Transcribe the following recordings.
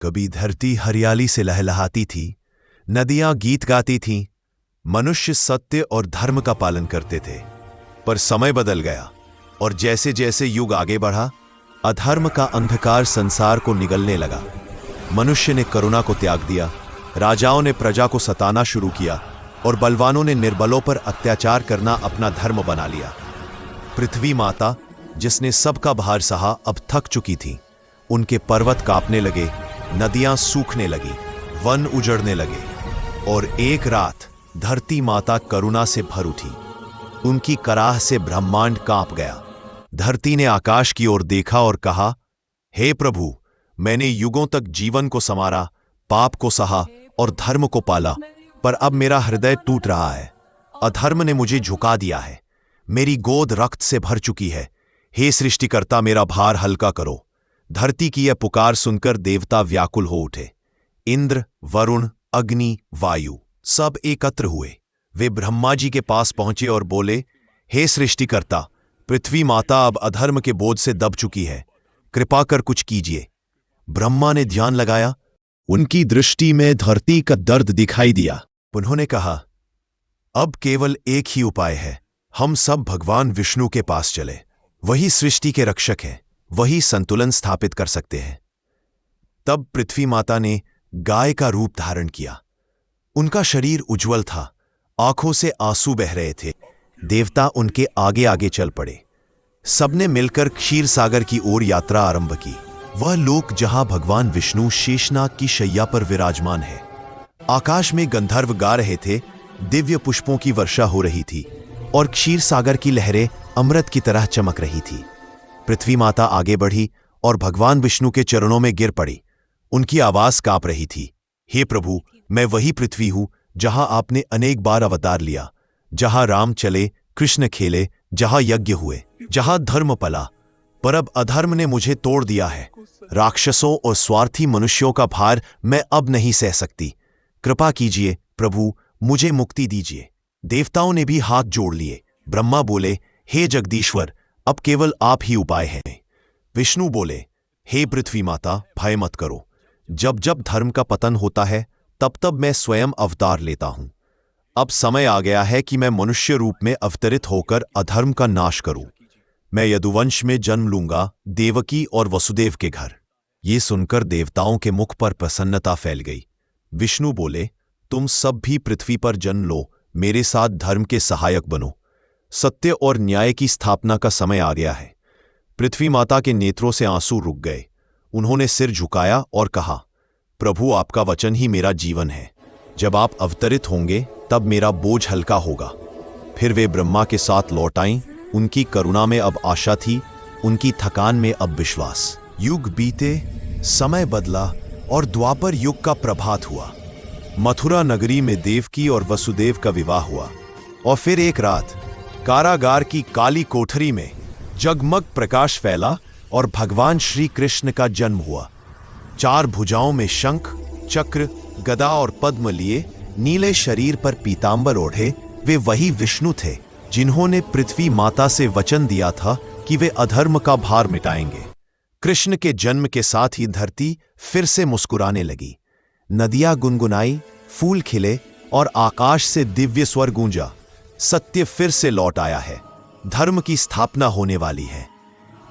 कभी धरती हरियाली से लहलहाती थी, नदियां गीत गाती थीं, मनुष्य सत्य और धर्म का पालन करते थे। पर समय बदल गया और जैसे जैसे युग आगे बढ़ा, अधर्म का अंधकार संसार को निगलने लगा। मनुष्य ने करुणा को त्याग दिया, राजाओं ने प्रजा को सताना शुरू किया और बलवानों ने निर्बलों पर अत्याचार करना अपना धर्म बना लिया। पृथ्वी माता, जिसने सबका भार सहा, अब थक चुकी थी। उनके पर्वत कांपने लगे, नदियां सूखने लगी, वन उजड़ने लगे और एक रात धरती माता करुणा से भर उठी। उनकी कराह से ब्रह्मांड कांप गया। धरती ने आकाश की ओर देखा और कहा, हे प्रभु, मैंने युगों तक जीवन को संवारा, पाप को सहा और धर्म को पाला, पर अब मेरा हृदय टूट रहा है। अधर्म ने मुझे झुका दिया है, मेरी गोद रक्त से भर चुकी है। हे सृष्टिकर्ता, मेरा भार हल्का करो। धरती की यह पुकार सुनकर देवता व्याकुल हो उठे। इंद्र, वरुण, अग्नि, वायु सब एकत्र हुए। वे ब्रह्मा जी के पास पहुंचे और बोले, हे सृष्टिकर्ता, पृथ्वी माता अब अधर्म के बोझ से दब चुकी है, कृपा कर कुछ कीजिए। ब्रह्मा ने ध्यान लगाया, उनकी दृष्टि में धरती का दर्द दिखाई दिया। उन्होंने कहा, अब केवल एक ही उपाय है, हम सब भगवान विष्णु के पास चले। वही सृष्टि के रक्षक हैं, वही संतुलन स्थापित कर सकते हैं। तब पृथ्वी माता ने गाय का रूप धारण किया। उनका शरीर उज्जवल था, आंखों से आंसू बह रहे थे। देवता उनके आगे आगे चल पड़े। सबने मिलकर क्षीर सागर की ओर यात्रा आरंभ की, वह लोक जहां भगवान विष्णु शेषनाग की शैया पर विराजमान है। आकाश में गंधर्व गा रहे थे, दिव्य पुष्पों की वर्षा हो रही थी और क्षीर सागर की लहरें अमृत की तरह चमक रही थी। पृथ्वी माता आगे बढ़ी और भगवान विष्णु के चरणों में गिर पड़ी। उनकी आवाज कांप रही थी, हे प्रभु, मैं वही पृथ्वी हूं जहां आपने अनेक बार अवतार लिया, जहां राम चले, कृष्ण खेले, जहां यज्ञ हुए, जहां धर्म पला। पर अब अधर्म ने मुझे तोड़ दिया है। राक्षसों और स्वार्थी मनुष्यों का भार मैं अब नहीं सह सकती। कृपा कीजिए प्रभु, मुझे मुक्ति दीजिए। देवताओं ने भी हाथ जोड़ लिए। ब्रह्मा बोले, हे जगदीश्वर, अब केवल आप ही उपाय हैं। विष्णु बोले, हे पृथ्वी माता, भय मत करो। जब जब धर्म का पतन होता है, तब तब मैं स्वयं अवतार लेता हूं। अब समय आ गया है कि मैं मनुष्य रूप में अवतरित होकर अधर्म का नाश करूं। मैं यदुवंश में जन्म लूंगा, देवकी और वसुदेव के घर। ये सुनकर देवताओं के मुख पर प्रसन्नता फैल गई। विष्णु बोले, तुम सब भी पृथ्वी पर जन्म लो, मेरे साथ धर्म के सहायक बनो। सत्य और न्याय की स्थापना का समय आ गया है। पृथ्वी माता के नेत्रों से आंसू रुक गए। उन्होंने सिर झुकाया और कहा, प्रभु, आपका वचन ही मेरा जीवन है। जब आप अवतरित होंगे तब मेरा बोझ हल्का होगा। फिर वे ब्रह्मा के साथ लौट आईं। उनकी करुणा में अब आशा थी, उनकी थकान में अब विश्वास। युग बीते, समय बदला और द्वापर युग का प्रभात हुआ। मथुरा नगरी में देवकी और वसुदेव का विवाह हुआ। और फिर एक रात कारागार की काली कोठरी में जगमग प्रकाश फैला और भगवान श्री कृष्ण का जन्म हुआ। 4 भुजाओं में शंख, चक्र, गदा और पद्म लिए, नीले शरीर पर पीतांबर ओढ़े, वे वही विष्णु थे जिन्होंने पृथ्वी माता से वचन दिया था कि वे अधर्म का भार मिटाएंगे। कृष्ण के जन्म के साथ ही धरती फिर से मुस्कुराने लगी। नदियां गुनगुनाई, फूल खिले और आकाश से दिव्य स्वर गूंजा। सत्य फिर से लौट आया है, धर्म की स्थापना होने वाली है।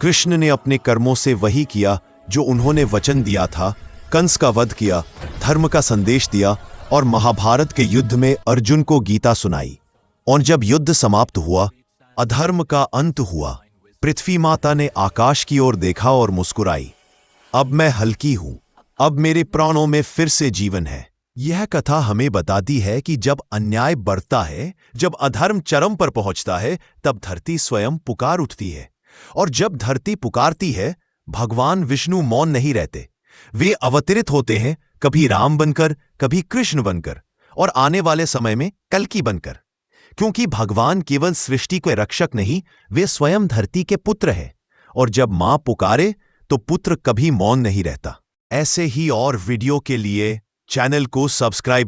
कृष्ण ने अपने कर्मों से वही किया जो उन्होंने वचन दिया था। कंस का वध किया, धर्म का संदेश दिया और महाभारत के युद्ध में अर्जुन को गीता सुनाई। और जब युद्ध समाप्त हुआ, अधर्म का अंत हुआ। पृथ्वी माता ने आकाश की ओर देखा और मुस्कुराई, अब मैं हल्की हूं, अब मेरे प्राणों में फिर से जीवन है। यह कथा हमें बताती है कि जब अन्याय बढ़ता है, जब अधर्म चरम पर पहुंचता है, तब धरती स्वयं पुकार उठती है। और जब धरती पुकारती है, भगवान विष्णु मौन नहीं रहते। वे अवतरित होते हैं, कभी राम बनकर, कभी कृष्ण बनकर और आने वाले समय में कल्कि बनकर। क्योंकि भगवान केवल सृष्टि के रक्षक नहीं, वे स्वयं धरती के पुत्र हैं। और जब मां पुकारे तो पुत्र कभी मौन नहीं रहता। ऐसे ही और वीडियो के लिए चैनल को सब्सक्राइब करें।